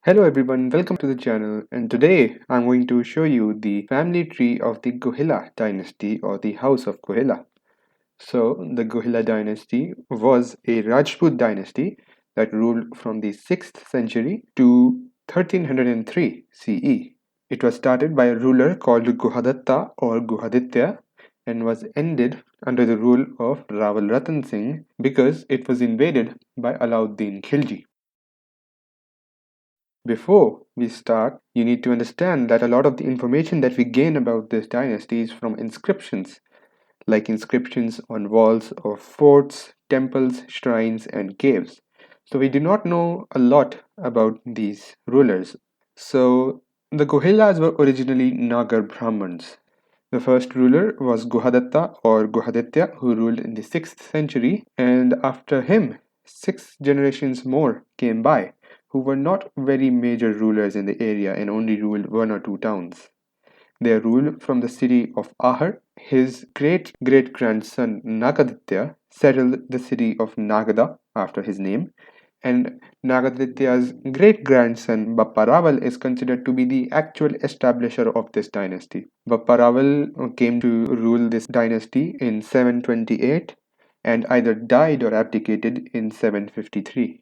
Hello everyone, welcome to the channel, and today I'm going to show you the family tree of the Guhila dynasty or the House of Guhila. So, the Guhila dynasty was a Rajput dynasty that ruled from the 6th century to 1303 CE. It was started by a ruler called Guhadatta or Guhaditya and was ended under the rule of Raval Ratan Singh because it was invaded by Alauddin Khilji. Before we start, you need to understand that a lot of the information that we gain about this dynasty is from inscriptions, like inscriptions on walls of forts, temples, shrines, and caves. So we do not know a lot about these rulers. So the Guhilas were originally Nagar Brahmins. The first ruler was Guhadatta or Guhaditya, who ruled in the 6th century, and after him, six generations more came by, who were not very major rulers in the area and only ruled one or two towns. They ruled from the city of Ahar. His great great grandson Nagaditya settled the city of Nagada after his name, and Nagaditya's great grandson Bapparaval is considered to be the actual establisher of this dynasty. Bapparaval came to rule this dynasty in 728 and either died or abdicated in 753.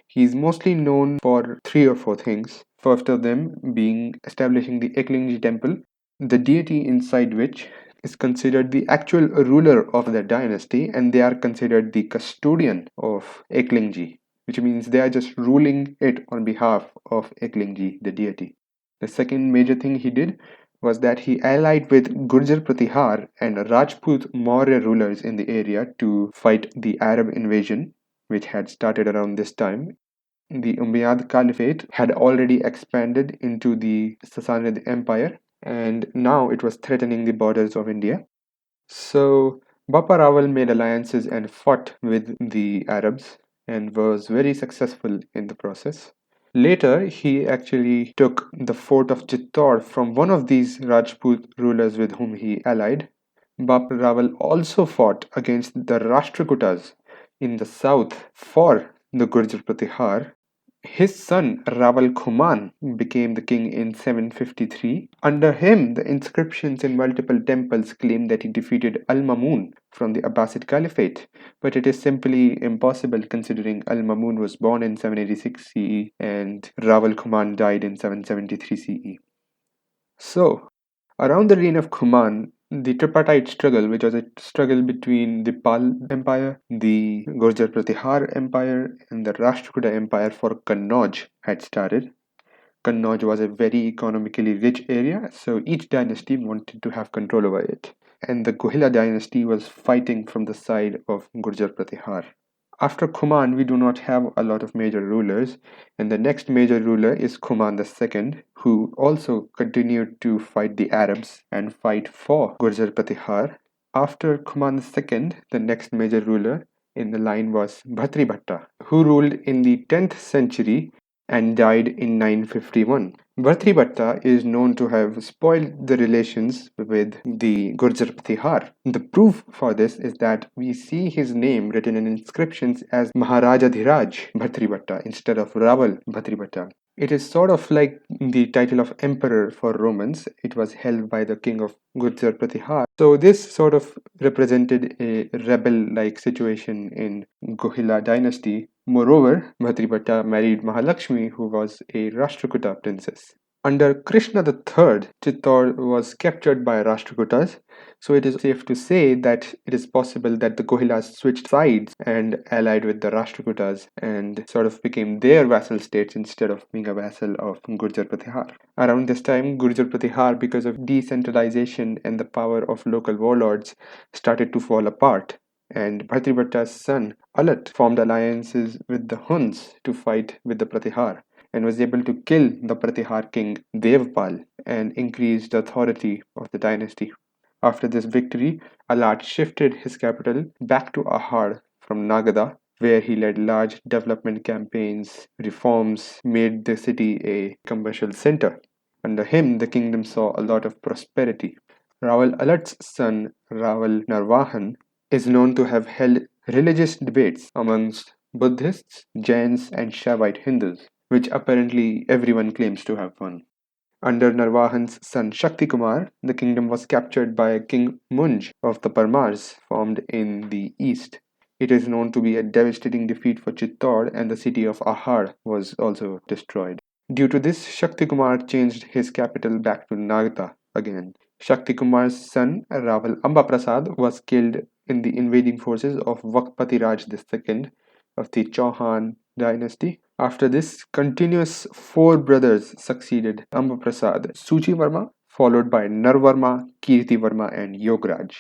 He is mostly known for three or four things. First of them being establishing the Eklingi temple, the deity inside which is considered the actual ruler of the dynasty, and they are considered the custodian of Eklingi, which means they are just ruling it on behalf of Eklingi, the deity. The second major thing he did was that he allied with Gurjar Pratihar and Rajput Maurya rulers in the area to fight the Arab invasion, which had started around this time. The Umayyad Caliphate had already expanded into the Sassanid Empire, and now it was threatening the borders of India. So Bappa Rawal made alliances and fought with the Arabs and was very successful in the process. Later, he actually took the fort of Chittor from one of these Rajput rulers with whom he allied. Bappa Rawal also fought against the Rashtrakutas in the south for the Gurjar Pratihar. His son Rawal Khuman became the king in 753. Under him, the inscriptions in multiple temples claim that he defeated Al Mamun from the Abbasid Caliphate, but it is simply impossible considering Al Mamun was born in 786 CE and Rawal Khuman died in 773 CE. So, around the reign of Kuman, the tripartite struggle, which was a struggle between the Pal Empire, the Gurjar Pratihar Empire, and the Rashtrakuta Empire for Kannauj, had started. Kannauj was a very economically rich area, so each dynasty wanted to have control over it. And the Guhila dynasty was fighting from the side of Gurjar Pratihar. After Kuman, we do not have a lot of major rulers, and the next major ruler is Kuman II, who also continued to fight the Arabs and fight for Gurjar Pratihar. After Kuman II, the next major ruler in the line was Bhatri Bhatta, who ruled in the 10th century and died in 951. Bhartribhatta is known to have spoiled the relations with the Gurjar Pratihar. The proof for this is that we see his name written in inscriptions as Maharaja Dhiraj Bhartribhatta instead of Raval Bhartribhatta. It is sort of like the title of emperor for Romans. It was held by the king of Gurjar Pratihar. So this sort of represented a rebel-like situation in Guhila dynasty. Moreover, Bhatribhatta married Mahalakshmi, who was a Rashtrakuta princess. Under Krishna III, Chittor was captured by Rashtrakutas, so it is safe to say that it is possible that the Gohilas switched sides and allied with the Rashtrakutas and sort of became their vassal states instead of being a vassal of Gurjar Pratihar. Around this time, Gurjar Pratihar, because of decentralization and the power of local warlords, started to fall apart. And Bhatribhatta's son Alat formed alliances with the Huns to fight with the Pratihar and was able to kill the Pratihar king Devpal and increase the authority of the dynasty. After this victory, Alat shifted his capital back to Ahad from Nagada, where he led large development campaigns, reforms, made the city a commercial center. Under him, the kingdom saw a lot of prosperity. Rawal Alat's son, Rawal Narvahan, is known to have held religious debates amongst Buddhists, Jains, and Shaivite Hindus. which apparently everyone claims to have won. Under Narvahan's son Shakti Kumar, the kingdom was captured by King Munj of the Parmars, formed in the east. It is known to be a devastating defeat for Chittor, and the city of Ahar was also destroyed. Due to this, Shakti Kumar changed his capital back to Nagda again. Shakti Kumar's son Raval Amba Prasad was killed in the invading forces of Vakpati Raj II of the Chauhan dynasty. After this, continuous four brothers succeeded Amba Prasad: Suchi Varma, followed by Narvarma, Kirti Varma, and Yograj.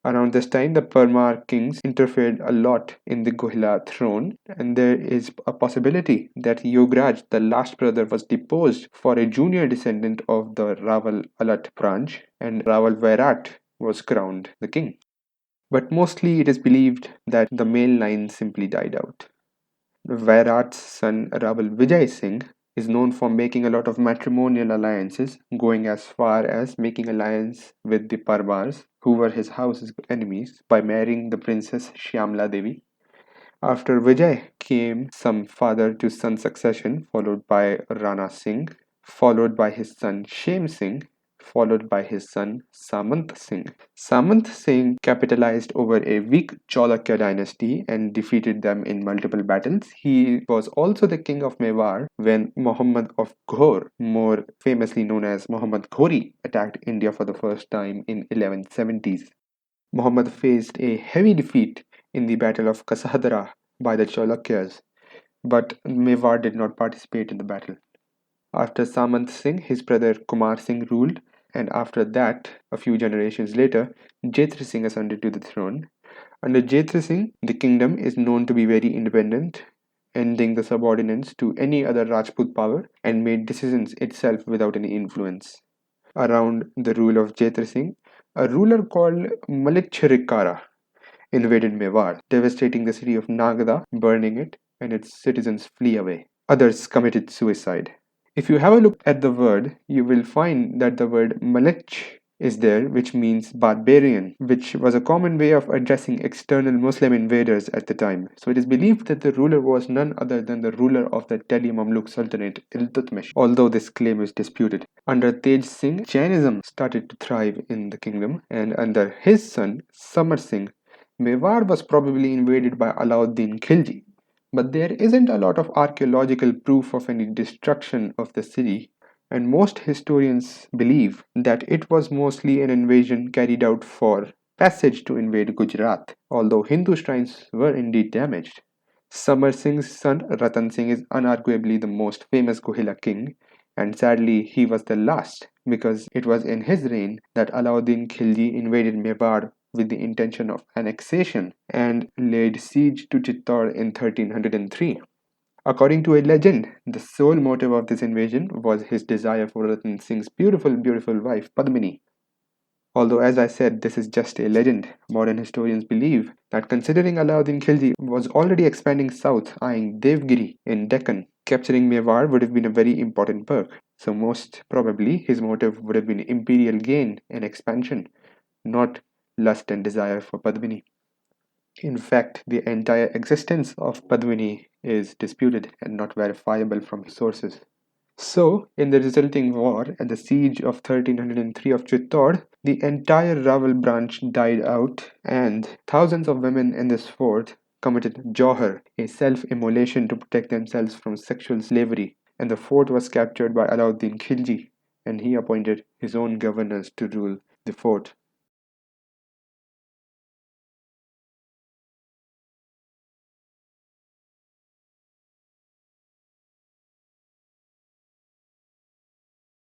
Around this time, the Parmar kings interfered a lot in the Guhila throne, and there is a possibility that Yograj, the last brother, was deposed for a junior descendant of the Raval Alat branch, and Raval Vairat was crowned the king. But mostly it is believed that the male line simply died out. Vairat's son Raval Vijay Singh is known for making a lot of matrimonial alliances, going as far as making alliance with the Parmars, who were his house's enemies, by marrying the princess Shyamla Devi. After Vijay came some father to son succession, followed by Rana Singh, followed by his son Shem Singh, followed by his son Samant Singh. Samant Singh capitalized over a weak Cholakya dynasty and defeated them in multiple battles. He was also the king of Mewar when Muhammad of Ghor, more famously known as Muhammad Ghori, attacked India for the first time in 1170s. Muhammad faced a heavy defeat in the Battle of Kasahadra by the Cholukyas, but Mewar did not participate in the battle. After Samant Singh, his brother Kumar Singh ruled, and after that, a few generations later, Jethra Singh ascended to the throne. Under Jethra Singh, the kingdom is known to be very independent, ending the subordinance to any other Rajput power, and made decisions itself without any influence. Around the rule of Jethra Singh, a ruler called Malik Chirikara invaded Mewar, devastating the city of Nagda, burning it, and its citizens flee away. Others committed suicide. If you have a look at the word, you will find that the word Malech is there, which means barbarian, which was a common way of addressing external Muslim invaders at the time. So it is believed that the ruler was none other than the ruler of the Delhi Mamluk Sultanate, Iltutmish, although this claim is disputed. Under Tej Singh, Jainism started to thrive in the kingdom, and under his son, Samar Singh, Mewar was probably invaded by Alauddin Khilji. But there isn't a lot of archaeological proof of any destruction of the city, and most historians believe that it was mostly an invasion carried out for passage to invade Gujarat, although Hindu shrines were indeed damaged. Samar Singh's son Ratan Singh is unarguably the most famous Guhila king, and sadly he was the last because it was in his reign that Alauddin Khilji invaded Mewar with the intention of annexation and laid siege to Chittor in 1303. According to a legend, the sole motive of this invasion was his desire for Ratan Singh's beautiful wife Padmini. Although, as I said, this is just a legend, modern historians believe that considering Alauddin Khilji was already expanding south, eyeing Devgiri in Deccan, capturing Mewar would have been a very important perk. So, most probably, his motive would have been imperial gain and expansion, not lust and desire for Padmini. In fact, the entire existence of Padmini is disputed and not verifiable from sources. So, in the resulting war and the siege of 1303 of Chittor, the entire Raval branch died out, and thousands of women in this fort committed Johar, a self immolation to protect themselves from sexual slavery, and the fort was captured by Alauddin Khilji, and he appointed his own governors to rule the fort.